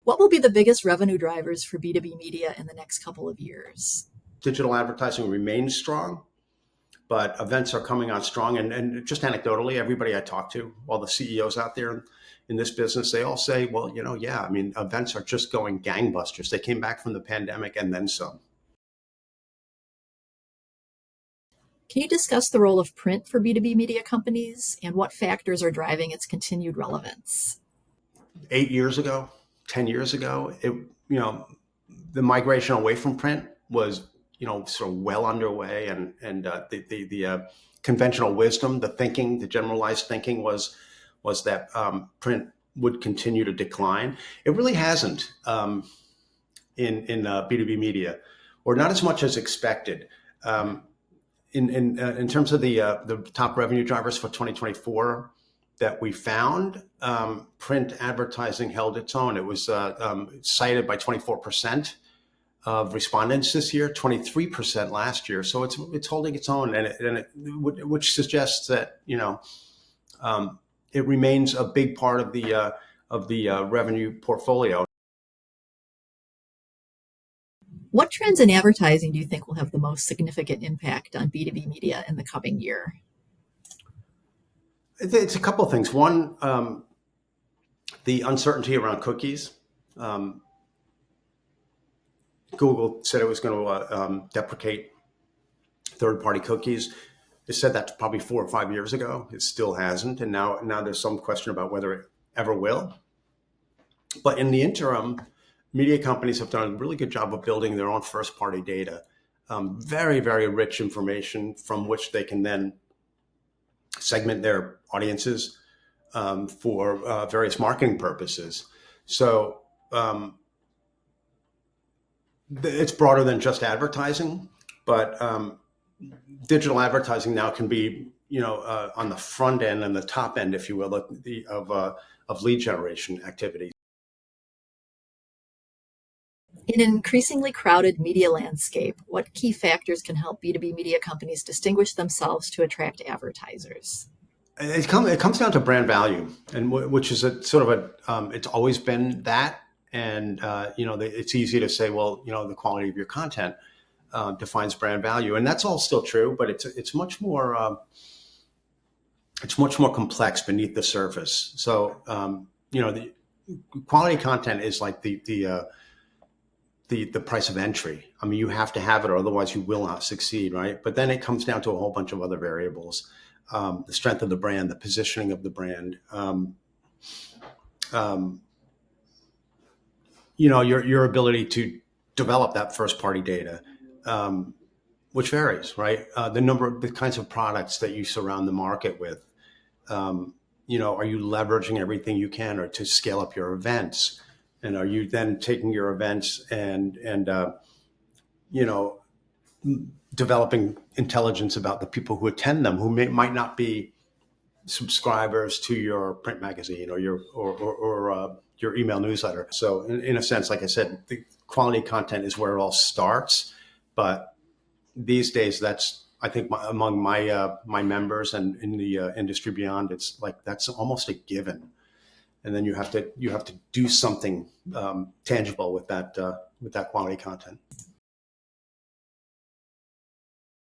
What will be the biggest revenue drivers for B2B media in the next couple of years? Digital advertising remains strong, but events are coming on strong. And just anecdotally, everybody I talk to, all the CEOs out there in this business, they all say, well, yeah, I mean, events are just going gangbusters. They came back from the pandemic and then some. Can you discuss the role of print for B2B media companies and what factors are driving its continued relevance? 8 years ago, 10 years ago, the migration away from print was, sort of well underway, and the conventional wisdom, the thinking, the generalized thinking was that print would continue to decline. It really hasn't in B2B media, or not as much as expected. In terms of the top revenue drivers for 2024 that we found, print advertising held its own. It was cited by 24% of respondents this year, 23% last year. So it's holding its own, which suggests that it remains a big part of the revenue portfolio. What trends in advertising do you think will have the most significant impact on B2B media in the coming year? It's a couple of things. One, the uncertainty around cookies. Google said it was going to deprecate third-party cookies. It said that probably 4 or 5 years ago. It still hasn't, and now there's some question about whether it ever will. But in the interim, media companies have done a really good job of building their own first-party data. Very, very rich information from which they can then segment their audiences for various marketing purposes. So it's broader than just advertising, but digital advertising now can be, on the front end and the top end, if you will, of lead generation activities. In an increasingly crowded media landscape, what key factors can help B2B media companies distinguish themselves to attract advertisers? It comes down to brand value, and which is it's always been that. And, it's easy to say, well, the quality of your content defines brand value. And that's all still true, but it's much more complex beneath the surface. So, the quality content is like the price of entry. I mean, you have to have it, or otherwise you will not succeed, right? But then it comes down to a whole bunch of other variables. The strength of the brand, the positioning of the brand, your ability to develop that first party data, which varies, right? The kinds of products that you surround the market with. Are you leveraging everything you can or to scale up your events? And are you then taking your events and developing intelligence about the people who attend them, who might not be subscribers to your print magazine or your email newsletter. So in a sense, like I said, the quality content is where it all starts. But these days, that's, I think, among my members and in the industry beyond, it's like that's almost a given. And then you have to do something tangible with that quality content.